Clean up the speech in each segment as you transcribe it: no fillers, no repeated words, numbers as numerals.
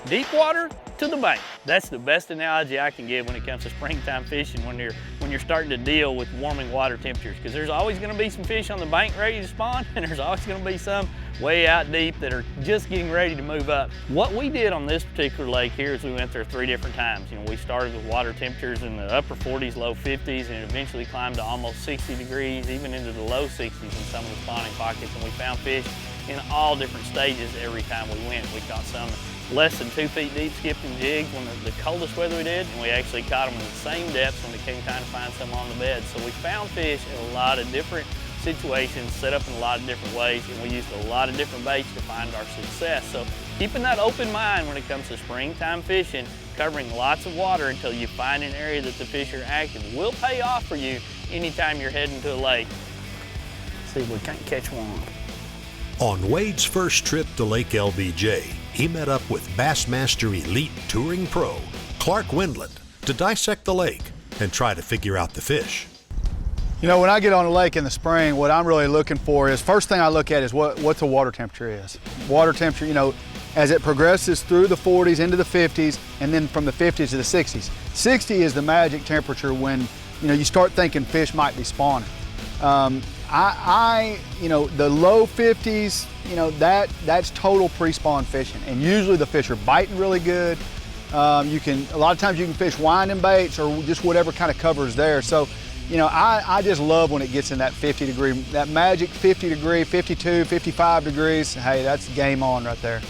Deep water to the bank. That's the best analogy I can give when it comes to springtime fishing when you're starting to deal with warming water temperatures, because there's always going to be some fish on the bank ready to spawn, and there's always going to be some way out deep that are just getting ready to move up. What we did on this particular lake here is we went there 3 different times. You know, we started with water temperatures in the upper 40s, low 50s, and eventually climbed to almost 60 degrees, even into the low 60s in some of the spawning pockets, and we found fish in all different stages every time we went. We caught some less than 2 feet deep skipping jigs when the coldest weather we did, and we actually caught them in the same depths when it came time to find some on the bed. So we found fish in a lot of different situations, set up in a lot of different ways, and we used a lot of different baits to find our success. So keeping that open mind when it comes to springtime fishing, covering lots of water until you find an area that the fish are active will pay off for you anytime you're heading to a lake. See if we can't catch one. On Wade's first trip to Lake LBJ, he met up with Bassmaster Elite Touring Pro Clark Wendland to dissect the lake and try to figure out the fish. You know, when I get on a lake in the spring, what I'm really looking for is, first thing I look at is what the water temperature is. Water temperature, you know, as it progresses through the 40s into the 50s, and then from the 50s to the 60s. 60 is the magic temperature when, you know, you start thinking fish might be spawning. You know, the low 50s, you know, that's total pre-spawn fishing, and usually the fish are biting really good. A lot of times you can fish winding baits or just whatever kind of cover is there. So, you know, I just love when it gets in that 50 degree, that magic 50 degree, 52, 55 degrees. Hey, that's game on right there.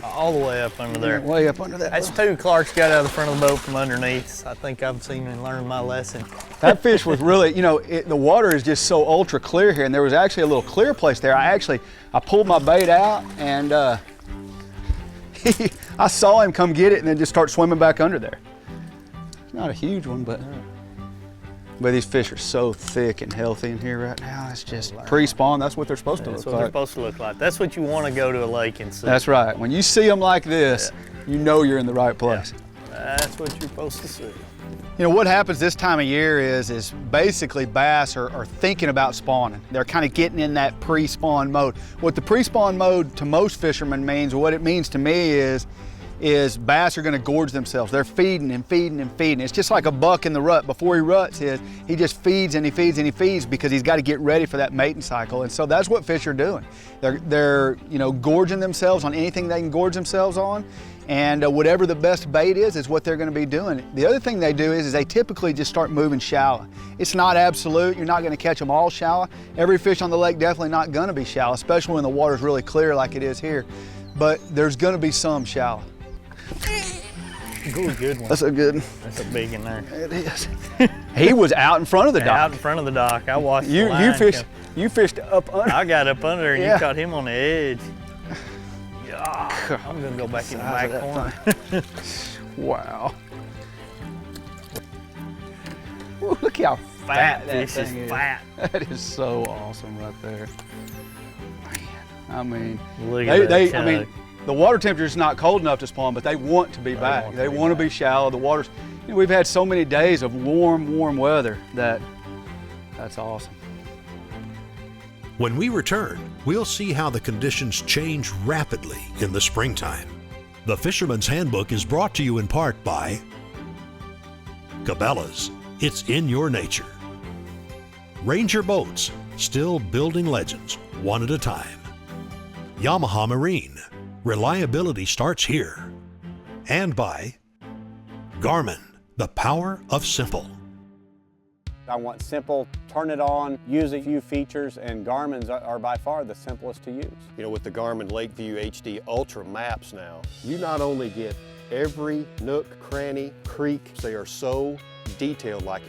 All the way up under there. Way up under that. That's 2 Clark's got out of the front of the boat from underneath. I think I've seen and learned my lesson. That fish was really, you know, the water is just so ultra clear here, and there was actually a little clear place there. I pulled my bait out, and I saw him come get it and then just start swimming back under there. Not a huge one, but these fish are so thick and healthy in here right now. It's just pre-spawn. That's what they're supposed to look like. That's what they're supposed to look like. That's what you want to go to a lake and see. That's right. When you see them like this, you know you're in the right place. Yeah. That's what you're supposed to see. You know, what happens this time of year is basically bass are thinking about spawning. They're kind of getting in that pre-spawn mode. What the pre-spawn mode to most fishermen means, what it means to me is bass are going to gorge themselves. They're feeding and feeding and feeding. It's just like a buck in the rut. Before he ruts, he just feeds and he feeds and he feeds because he's got to get ready for that mating cycle. And so that's what fish are doing. They're you know, gorging themselves on anything they can gorge themselves on, and whatever the best bait is what they're going to be doing. The other thing they do is they typically just start moving shallow. It's not absolute. You're not going to catch them all shallow. Every fish on the lake definitely not going to be shallow, especially when the water's really clear like it is here. But there's going to be some shallow. Good one. That's a good one. That's a big one there. It is. He was out in front of the dock. Out in front of the dock. I watched you fished up under. I got up under and yeah. You caught him on the edge. Yeah, I'm gonna go back in the back corner. Wow. Woo, look how fat that thing is. Fat. That is so awesome right there. Man, I mean, look at that I mean, the water temperature is not cold enough to spawn, but they want to be back. They want to be shallow. The water's, you know, we've had so many days of warm weather that's awesome. When we return, we'll see how the conditions change rapidly in the springtime. The Fisherman's Handbook is brought to you in part by Cabela's, it's in your nature. Ranger Boats, still building legends, one at a time. Yamaha Marine, reliability starts here. And by Garmin, the power of simple. I want simple, turn it on, use a few features, and Garmin's are by far the simplest to use. You know, with the Garmin Lakeview HD Ultra maps now, you not only get every nook, cranny, creek, they are so detailed like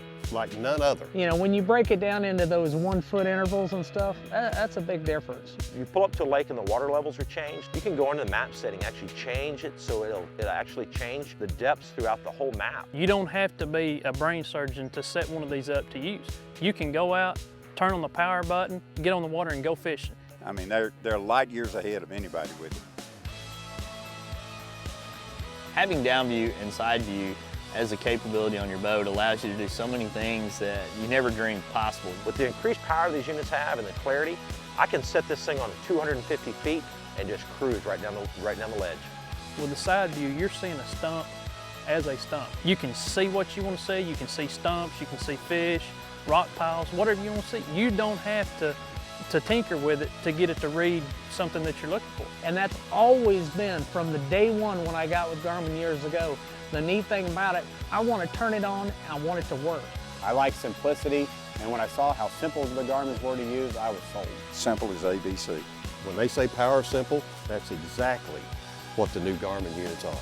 none other. You know, when you break it down into those 1 foot intervals and stuff, that's a big difference. You pull up to a lake and the water levels are changed, you can go into the map setting, actually change it so it'll actually change the depths throughout the whole map. You don't have to be a brain surgeon to set one of these up to use. You can go out, turn on the power button, get on the water and go fishing. I mean, they're light years ahead of anybody with it. Having down view and side view as a capability on your boat allows you to do so many things that you never dreamed possible. With the increased power these units have and the clarity, I can set this thing on 250 feet and just cruise right down the ledge. With the side view, you're seeing a stump as a stump. You can see what you want to see. You can see stumps, you can see fish, rock piles, whatever you want to see. You don't have to tinker with it to get it to read something that you're looking for. And that's always been from the day one when I got with Garmin years ago. The neat thing about it, I want to turn it on, I want it to work. I like simplicity, and when I saw how simple the Garmin's were to use, I was sold. Simple as ABC. When they say power simple, that's exactly what the new Garmin units are.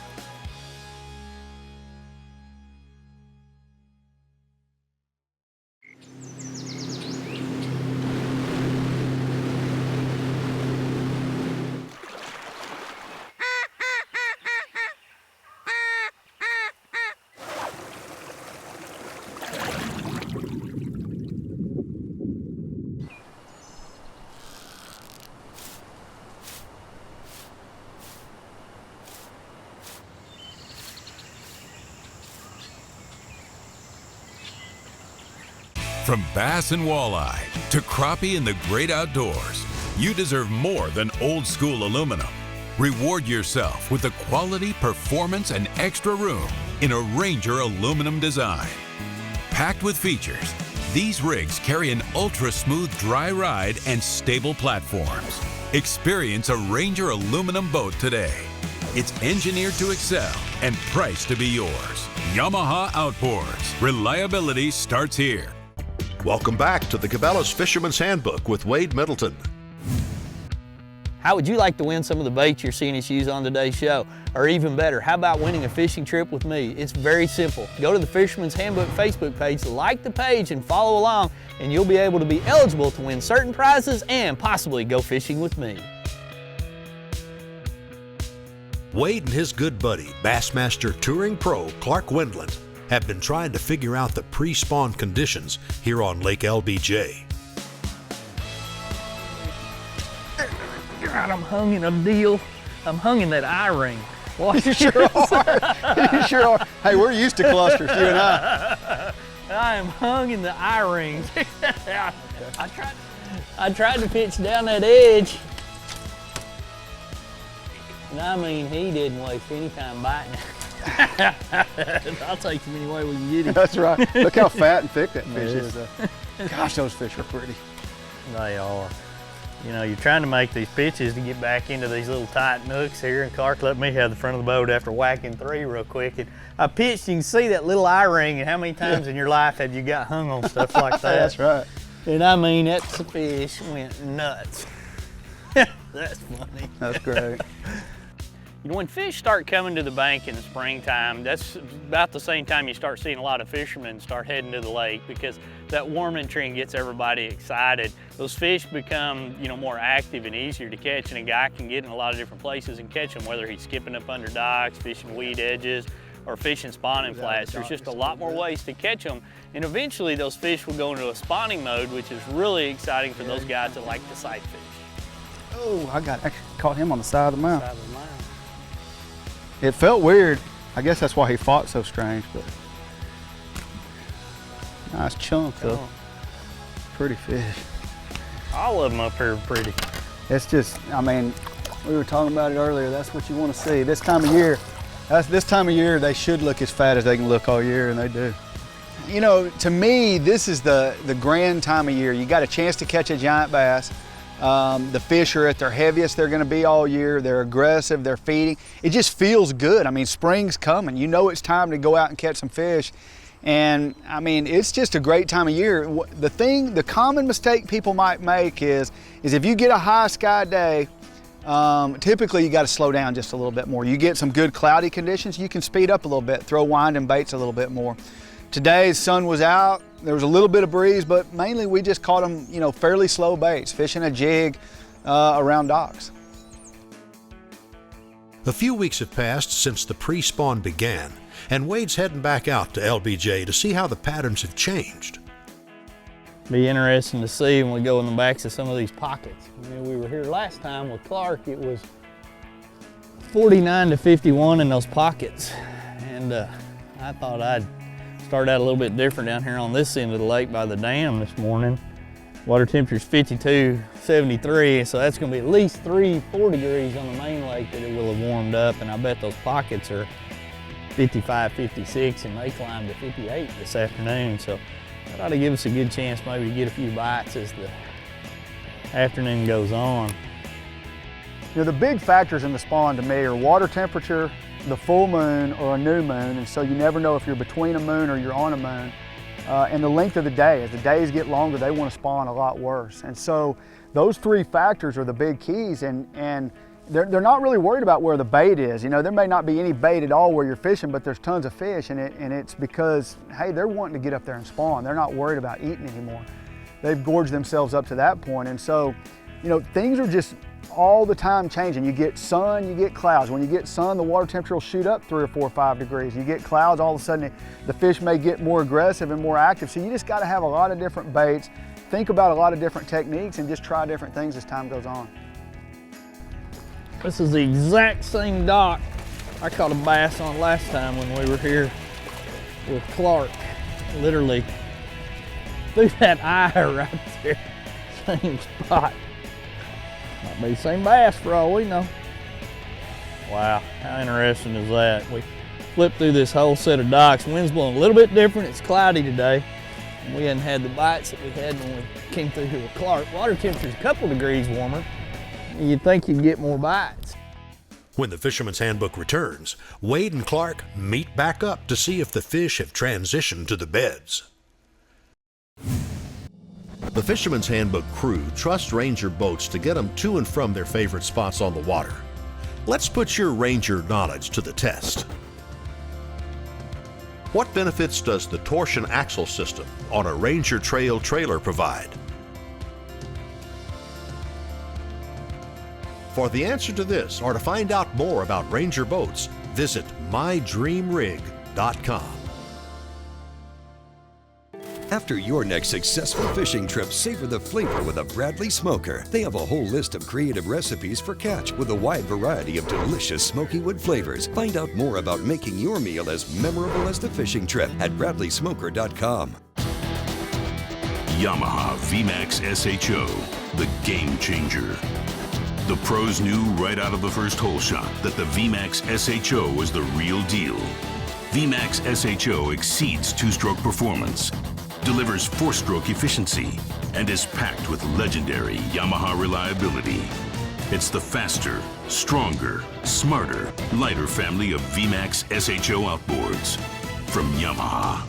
From bass and walleye to crappie in the great outdoors, you deserve more than old school aluminum. Reward yourself with the quality, performance, and extra room in a Ranger aluminum design. Packed with features, these rigs carry an ultra-smooth dry ride and stable platforms. Experience a Ranger aluminum boat today. It's engineered to excel and priced to be yours. Yamaha Outboards. Reliability starts here. Welcome back to the Cabela's Fisherman's Handbook with Wade Middleton. How would you like to win some of the baits you're seeing us use on today's show? Or even better, how about winning a fishing trip with me? It's very simple. Go to the Fisherman's Handbook Facebook page, like the page, and follow along, and you'll be able to be eligible to win certain prizes and possibly go fishing with me. Wade and his good buddy, Bassmaster Touring Pro Clark Wendland, have been trying to figure out the pre-spawn conditions here on Lake LBJ. God, I'm hung in a deal. I'm hung in that eye ring. Watch You sure are. You sure are. Hey, we're used to clusters, you and I. I am hung in the eye ring. I tried to pitch down that edge. And I mean, he didn't waste any time biting. I'll take him any way we can get him. That's right. Look how fat and thick that fish is. Gosh, those fish are pretty. They are. You know, you're trying to make these pitches to get back into these little tight nooks here, and Clark let me have the front of the boat after whacking 3 real quick. And I pitched, you can see that little eye ring, and how many times in your life have you got hung on stuff like that? That's right. And I mean, that fish went nuts. That's funny. That's great. You know, when fish start coming to the bank in the springtime, that's about the same time you start seeing a lot of fishermen start heading to the lake, because that warming trend gets everybody excited. Those fish become, you know, more active and easier to catch, and a guy can get in a lot of different places and catch them, whether he's skipping up under docks, fishing weed edges, or fishing spawning flats. There's just a lot more ways to catch them, and eventually those fish will go into a spawning mode, which is really exciting for those guys that like to sight fish. Oh, I caught him on the side of the mouth. It felt weird. I guess that's why he fought so strange, but nice chunk though. Pretty fish. All of them up here are pretty. It's just, I mean, we were talking about it earlier. That's what you want to see. This time of year, they should look as fat as they can look all year, and they do. You know, to me, this is the grand time of year. You got a chance to catch a giant bass. The fish are at their heaviest they're going to be all year. They're aggressive, they're feeding. It just feels good. I mean, spring's coming. You know it's time to go out and catch some fish. And I mean, it's just a great time of year. The common mistake people might make is if you get a high sky day, typically you got to slow down just a little bit more. You get some good cloudy conditions, you can speed up a little bit, throw winding baits a little bit more. Today, the sun was out. There was a little bit of breeze, but mainly we just caught them, you know, fairly slow baits, fishing a jig around docks. A few weeks have passed since the pre-spawn began, and Wade's heading back out to LBJ to see how the patterns have changed. Be interesting to see when we go in the backs of some of these pockets. I mean, we were here last time with Clark. It was 49 to 51 in those pockets, and I thought I'd start out a little bit different down here on this end of the lake by the dam this morning. Water temperature's 52, 73, so that's gonna be at least 3-4 degrees on the main lake that it will have warmed up, and I bet those pockets are 55, 56, and they climbed to 58 this afternoon, so that ought to give us a good chance maybe to get a few bites as the afternoon goes on. You know, the big factors in the spawn to me are water temperature, the full moon, or a new moon, and so you never know if you're between a moon or you're on a moon. And the length of the day. As the days get longer, they want to spawn a lot worse. And so those three factors are the big keys, and they're not really worried about where the bait is. You know, there may not be any bait at all where you're fishing, but there's tons of fish, and it's because, hey, they're wanting to get up there and spawn. They're not worried about eating anymore. They've gorged themselves up to that point. And so, you know, things are just all the time changing. You get sun, you get clouds. When you get sun, the water temperature will shoot up 3 or 4 or 5 degrees. You get clouds, all of a sudden the fish may get more aggressive and more active. So you just got to have a lot of different baits, think about a lot of different techniques, and just try different things as time goes on. This is the exact same dock I caught a bass on last time when we were here with Clark. Literally through that eye right there, same spot. Might be the same bass for all we know. Wow, how interesting is that? We flipped through this whole set of docks. Wind's blowing a little bit different. It's cloudy today. And we hadn't had the bites that we had when we came through here with Clark. Water temperature's a couple degrees warmer. You'd think you'd get more bites. When the Fisherman's Handbook returns, Wade and Clark meet back up to see if the fish have transitioned to the beds. The Fisherman's Handbook crew trusts Ranger boats to get them to and from their favorite spots on the water. Let's put your Ranger knowledge to the test. What benefits does the torsion axle system on a Ranger Trail trailer provide? For the answer to this, or to find out more about Ranger boats, visit mydreamrig.com. After your next successful fishing trip, savor the flavor with a Bradley Smoker. They have a whole list of creative recipes for catch with a wide variety of delicious smoky wood flavors. Find out more about making your meal as memorable as the fishing trip at bradleysmoker.com. Yamaha VMAX SHO, the game changer. The pros knew right out of the first hole shot that the VMAX SHO was the real deal. VMAX SHO exceeds two-stroke performance, delivers four-stroke efficiency, and is packed with legendary Yamaha reliability. It's the faster, stronger, smarter, lighter family of VMAX SHO outboards from Yamaha.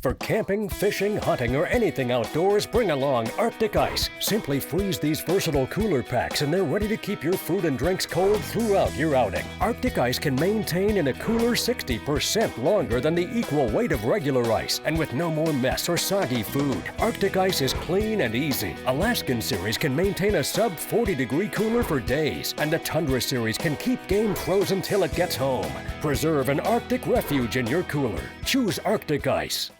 For camping, fishing, hunting, or anything outdoors, bring along Arctic Ice. Simply freeze these versatile cooler packs and they're ready to keep your food and drinks cold throughout your outing. Arctic Ice can maintain in a cooler 60% longer than the equal weight of regular ice, and with no more mess or soggy food. Arctic Ice is clean and easy. Alaskan Series can maintain a sub 40-degree cooler for days, and the Tundra Series can keep game frozen till it gets home. Preserve an Arctic refuge in your cooler. Choose Arctic Ice.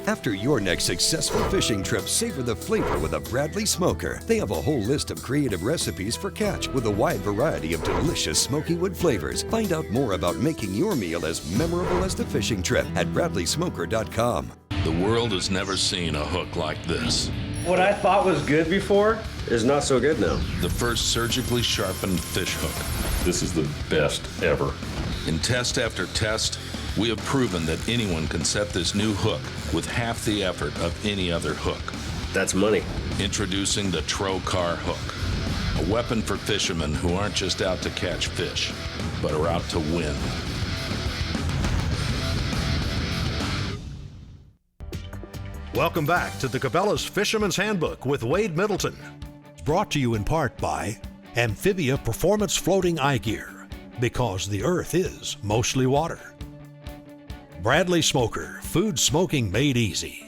After your next successful fishing trip, savor the flavor with a Bradley Smoker. They have a whole list of creative recipes for catch with a wide variety of delicious smoky wood flavors. Find out more about making your meal as memorable as the fishing trip at bradleysmoker.com. The world has never seen a hook like this. What I thought was good before is not so good now. The first surgically sharpened fish hook. This is the best ever. In test after test, we have proven that anyone can set this new hook with half the effort of any other hook. That's money. Introducing the Trocar hook, a weapon for fishermen who aren't just out to catch fish, but are out to win. Welcome back to the Cabela's Fisherman's Handbook with Wade Middleton. Brought to you in part by Amphibia Performance Floating Eye Gear, because the earth is mostly water. Bradley Smoker, food smoking made easy.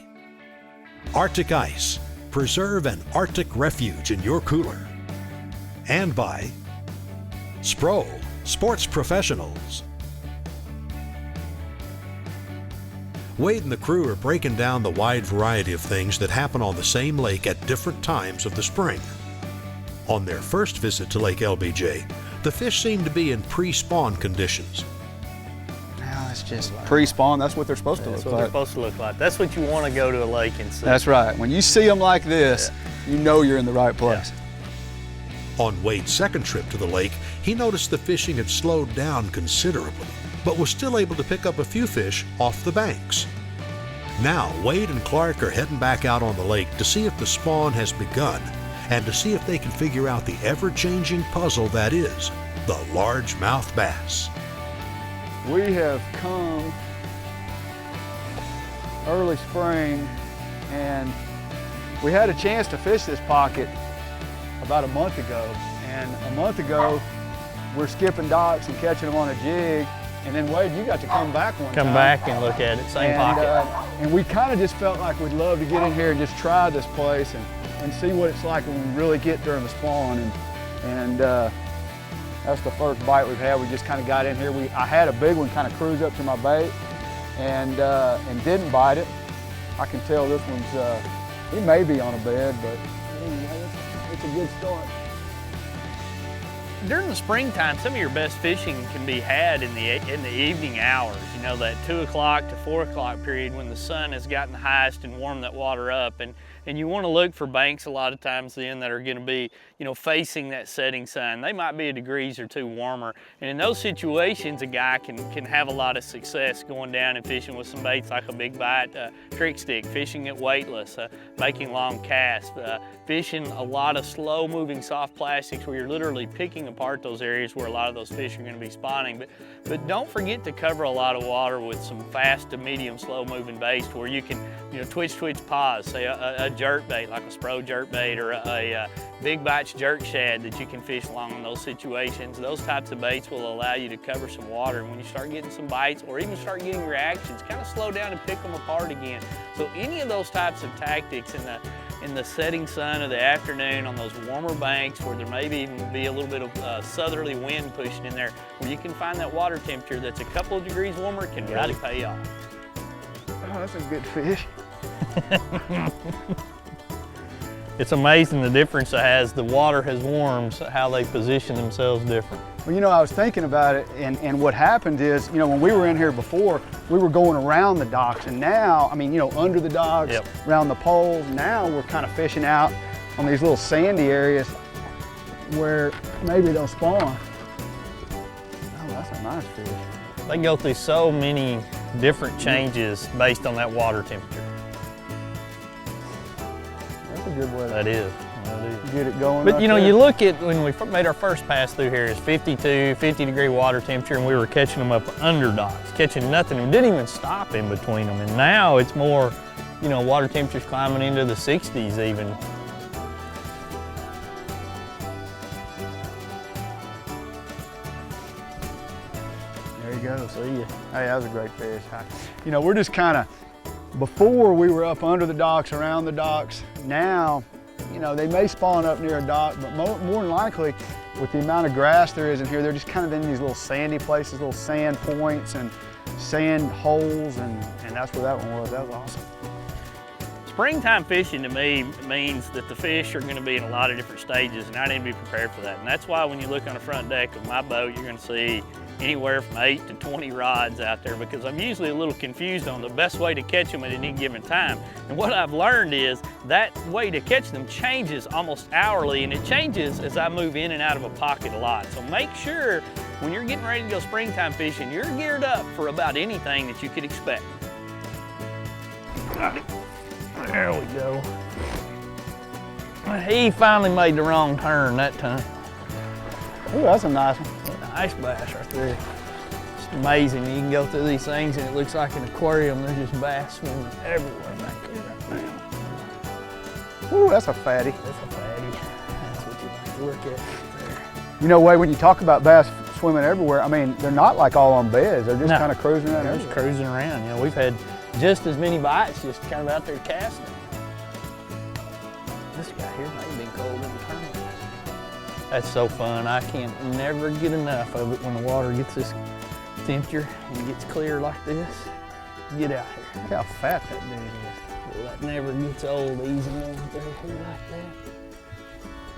Arctic Ice, preserve an Arctic refuge in your cooler. And by Spro, sports professionals. Wade and the crew are breaking down the wide variety of things that happen on the same lake at different times of the spring. On their first visit to Lake LBJ, the fish seemed to be in pre-spawn conditions. Now just pre-spawn. That's what they're supposed to look That's what like. they're supposed to look like. That's what you want to go to a lake and see. That's right. When you see them like this, you know you're in the right place. On Wade's second trip to the lake, he noticed the fishing had slowed down considerably, but was still able to pick up a few fish off the banks. Now, Wade and Clark are heading back out on the lake to see if the spawn has begun and to see if they can figure out the ever-changing puzzle that is the largemouth bass. We have come early spring, and we had a chance to fish this pocket about a month ago. And a month ago, we're skipping docks and catching them on a jig. And then Wade, you got to come back one time. Come back and look at it, same pocket. And we kind of just felt like we'd love to get in here and just try this place and see what it's like when we really get during the spawn. And that's the first bite we've had. We just kind of got in here. I had a big one kind of cruise up to my bait and didn't bite it. I can tell this one's, he may be on a bed, but anyway, it's a good start. During the springtime, some of your best fishing can be had in the evening hours. You know, that 2 o'clock to 4 o'clock period when the sun has gotten highest and warmed that water up. And you want to look for banks a lot of times then that are going to be, you know, facing that setting sun. They might be a degrees or two warmer. And in those situations, a guy can have a lot of success going down and fishing with some baits like a big bite trick stick, fishing it weightless, making long casts, fishing a lot of slow moving soft plastics where you're literally picking apart those areas where a lot of those fish are going to be spawning. But don't forget to cover a lot of water with some fast to medium slow moving baits where you can, you know, twitch pause, say a jerk bait like a Spro jerk bait or a big bites jerk shad that you can fish along in those situations. Those types of baits will allow you to cover some water, and when you start getting some bites or even start getting reactions, kind of slow down and pick them apart again. So any of those types of tactics in the setting sun of the afternoon on those warmer banks where there may even be a little bit of southerly wind pushing in there, where you can find that water temperature that's a couple of degrees warmer, can really pay off. Oh, that's a good fish. It's amazing the difference it has. The water has warmed, how they position themselves different. Well, you know, I was thinking about it, and what happened is, you know, when we were in here before, we were going around the docks, and now, I mean, you know, under the docks, around the poles, now we're kind of fishing out on these little sandy areas where maybe they'll spawn. Oh, that's a nice fish. They go through so many different changes based on that water temperature. That's a good way. That is. Get it going. But you know, you look at when we made our first pass through here, it's 50 degree water temperature, and we were catching them up under docks, catching nothing. We didn't even stop in between them. And now it's more, you know, water temperatures climbing into the 60s even. There you go. See you. Hey, that was a great fish. You know, we're just kind of, before we were up under the docks, around the docks. Now, you know, they may spawn up near a dock, but more than likely, with the amount of grass there is in here, they're just kind of in these little sandy places, little sand points and sand holes, and that's where that one was. That was awesome. Springtime fishing to me means that the fish are going to be in a lot of different stages, and I need to be prepared for that. And that's why when you look on the front deck of my boat, you're going to see anywhere from 8 to 20 rods out there, because I'm usually a little confused on the best way to catch them at any given time. And what I've learned is that way to catch them changes almost hourly, and it changes as I move in and out of a pocket a lot. So make sure when you're getting ready to go springtime fishing, you're geared up for about anything that you could expect. There we go. He finally made the wrong turn that time. Ooh, that's a nice one. Nice bass right there. It's amazing. You can go through these things and it looks like an aquarium. There's just bass swimming everywhere back there right now. Ooh, that's a fatty. That's a fatty. That's what you like to look at right there. You know, Wade, when you talk about bass swimming everywhere, I mean, they're not like all on beds. They're just kind of cruising around. They're just cruising around. You know, we've had just as many bites, just kind of out there casting. This guy here might have been cold in the tournament. That's so fun. I can't never get enough of it when the water gets this temperature and gets clear like this. Get out here. Look how fat that dude is. Well, that never gets old easing over there like that.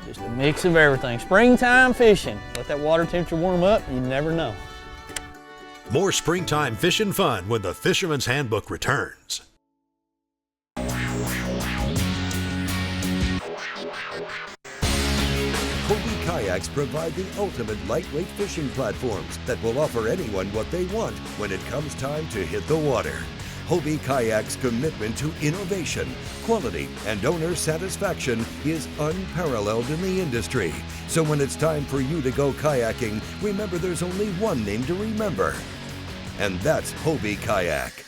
Just a mix of everything. Springtime fishing. Let that water temperature warm up, you never know. More springtime fishing fun when the Fisherman's Handbook returns. Hobie kayaks provide the ultimate lightweight fishing platforms that will offer anyone what they want when it comes time to hit the water. Hobie Kayak's commitment to innovation, quality, and owner satisfaction is unparalleled in the industry. So when it's time for you to go kayaking, remember there's only one name to remember, and that's Hobie Kayak.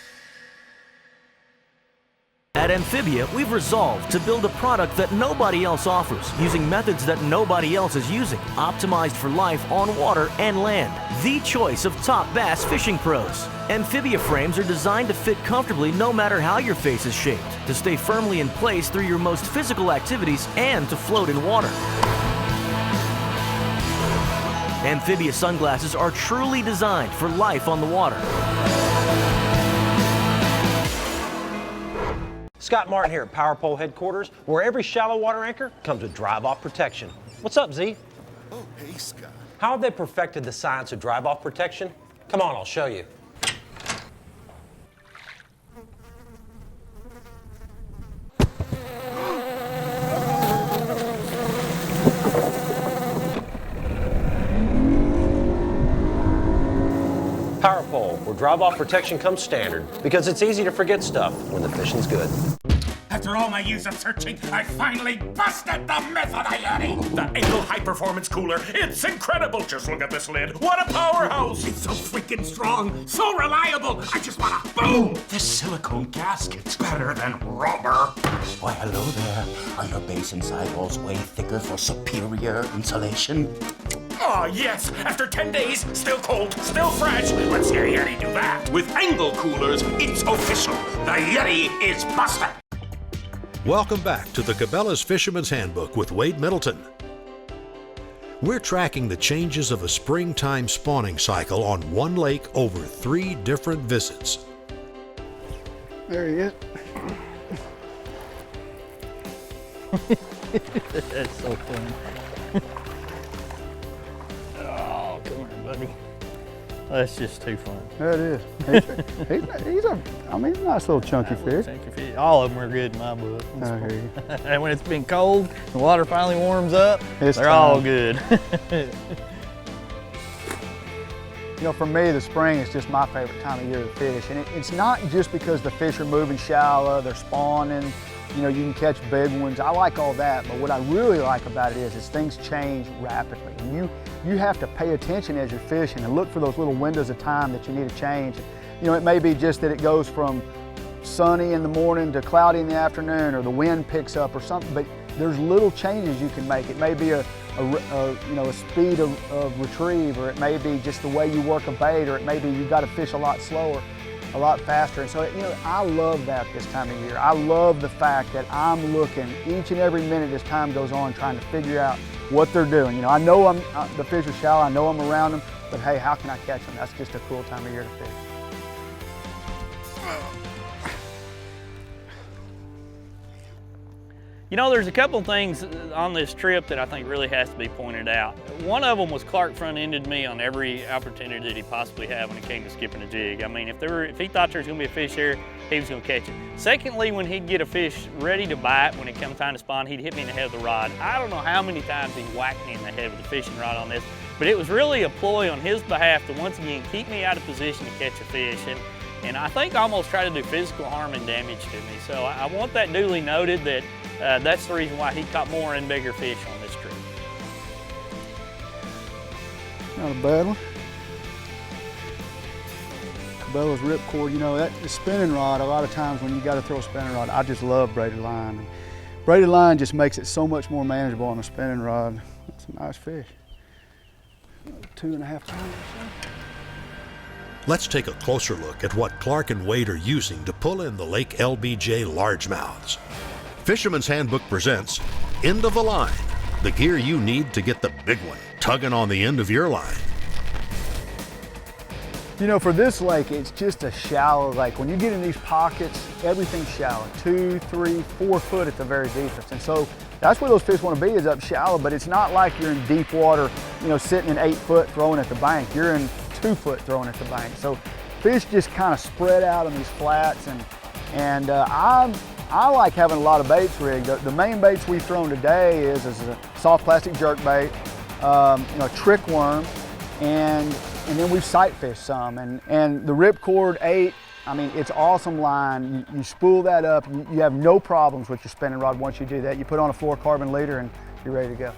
At Amphibia, we've resolved to build a product that nobody else offers, using methods that nobody else is using, optimized for life on water and land. The choice of top bass fishing pros. Amphibia frames are designed to fit comfortably no matter how your face is shaped, to stay firmly in place through your most physical activities, and to float in water. Amphibia sunglasses are truly designed for life on the water. Scott Martin here at Power Pole headquarters, where every shallow water anchor comes with drive-off protection. What's up, Z? Oh, hey, Scott. How have they perfected the science of drive-off protection? Come on, I'll show you. Power Pole, where drive-off protection comes standard, because it's easy to forget stuff when the fishing's good. After all my years of searching, I finally busted the myth of the Yeti! The Engel High Performance Cooler. It's incredible! Just look at this lid. What a powerhouse! It's so freaking strong, so reliable. I just wanna boom! This silicone gasket's better than rubber. Why, hello there. Are your base and sidewalls way thicker for superior insulation? Oh, yes! After 10 days, still cold, still fresh. Let's see a Yeti do that. With Engel coolers, it's official. The Yeti is busted. Welcome back to the Cabela's Fisherman's Handbook with Wade Middleton. We're tracking the changes of a springtime spawning cycle on one lake over 3 different visits. There he is. That's so funny. Oh, come here, buddy. That's just too fun. That is. He's a nice little chunky fish. Chunky fish. All of them are good in my book. I hear you. And when it's been cold, the water finally warms up, they're all good. You know, for me, the spring is just my favorite time of year to fish. And it's not just because the fish are moving shallow, they're spawning, you know, you can catch big ones. I like all that, but what I really like about it is things change rapidly. And you have to pay attention as you're fishing and look for those little windows of time that you need to change. You know, it may be just that it goes from sunny in the morning to cloudy in the afternoon, or the wind picks up or something, but there's little changes you can make. It may be a speed of retrieve, or it may be just the way you work a bait, or it may be you got to fish a lot slower, a lot faster. And so, you know, I love that this time of year. I love the fact that I'm looking each and every minute as time goes on, trying to figure out what they're doing. You know, I know the fish are shallow, I know I'm around them, but hey, how can I catch them? That's just a cool time of year to fish. You know, there's a couple things on this trip that I think really has to be pointed out. One of them was Clark front-ended me on every opportunity that he possibly had when it came to skipping a jig. I mean, if he thought there was gonna be a fish there, he was gonna catch it. Secondly, when he'd get a fish ready to bite, when it come time to spawn, he'd hit me in the head of the rod. I don't know how many times he whacked me in the head with the fishing rod on this, but it was really a ploy on his behalf to once again keep me out of position to catch a fish. And I think almost try to do physical harm and damage to me. So I want that duly noted that that's the reason why he caught more and bigger fish on this trip. Not a bad one. Cabela's ripcord, you know, that the spinning rod, a lot of times when you got to throw a spinning rod, I just love braided line. Braided line just makes it so much more manageable on a spinning rod. That's a nice fish. 2.5 pounds or so. Let's take a closer look at what Clark and Wade are using to pull in the Lake LBJ largemouths. Fisherman's Handbook presents End of the Line, the gear you need to get the big one tugging on the end of your line. You know, for this lake, it's just a shallow lake. When you get in these pockets, everything's shallow, 2, 3, 4 foot at the very deepest. And so that's where those fish want to be, is up shallow, but it's not like you're in deep water, you know, sitting in 8 foot throwing at the bank. You're in 2 foot throwing at the bank. So fish just kind of spread out on these flats, and I like having a lot of baits rigged. The main baits we've thrown today is a soft plastic jerk bait, a trick worm, and then we've sight fished some. And the Ripcord 8, I mean, it's awesome line. You spool that up, you have no problems with your spinning rod once you do that. You put on a fluorocarbon leader and you're ready to go.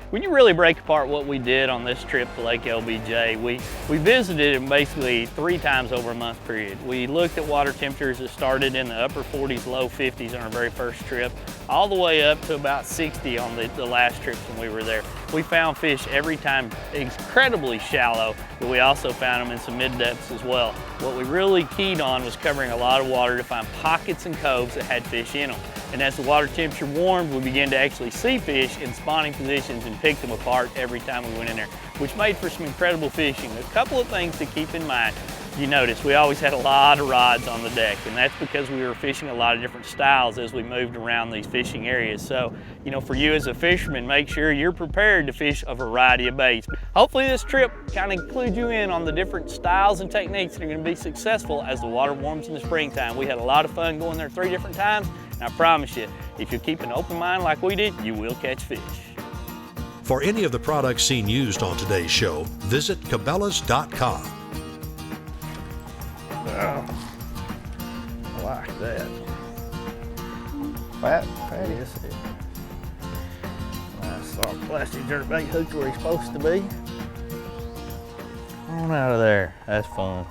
When you really break apart what we did on this trip to Lake LBJ, we visited it basically 3 times over a month period. We looked at water temperatures that started in the upper 40s, low 50s on our very first trip, all the way up to about 60 on the last trip when we were there. We found fish every time incredibly shallow, but we also found them in some mid-depths as well. What we really keyed on was covering a lot of water to find pockets and coves that had fish in them. And as the water temperature warmed, we began to actually see fish in spawning positions and pick them apart every time we went in there, which made for some incredible fishing. A couple of things to keep in mind. You notice we always had a lot of rods on the deck, and that's because we were fishing a lot of different styles as we moved around these fishing areas. So, you know, for you as a fisherman, make sure you're prepared to fish a variety of baits. Hopefully this trip kind of clued you in on the different styles and techniques that are going to be successful as the water warms in the springtime. We had a lot of fun going there 3 different times, and I promise you, if you keep an open mind like we did, you will catch fish. For any of the products seen used on today's show, visit Cabela's.com. Oh, I like that. Fatty. Yes, it is. Nice soft plastic jerkbait hooked where he's supposed to be. On out of there. That's fun.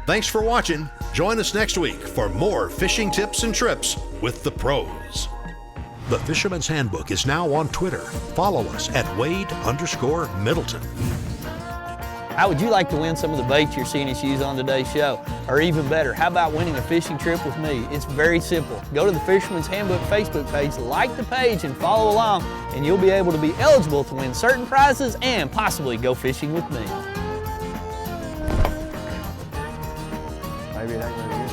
Thanks for watching. Join us next week for more fishing tips and trips with the pros. The Fisherman's Handbook is now on Twitter. Follow us at Wade_Middleton. How would you like to win some of the baits you're seeing us use on today's show? Or even better, how about winning a fishing trip with me? It's very simple. Go to the Fisherman's Handbook Facebook page, like the page, and follow along, and you'll be able to be eligible to win certain prizes and possibly go fishing with me. Maybe it ain't really good.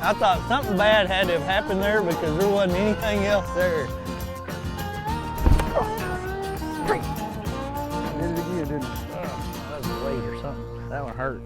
I thought something bad had to have happened there because there wasn't anything else there. Did it again, didn't it? That was a weight or something. That one hurt.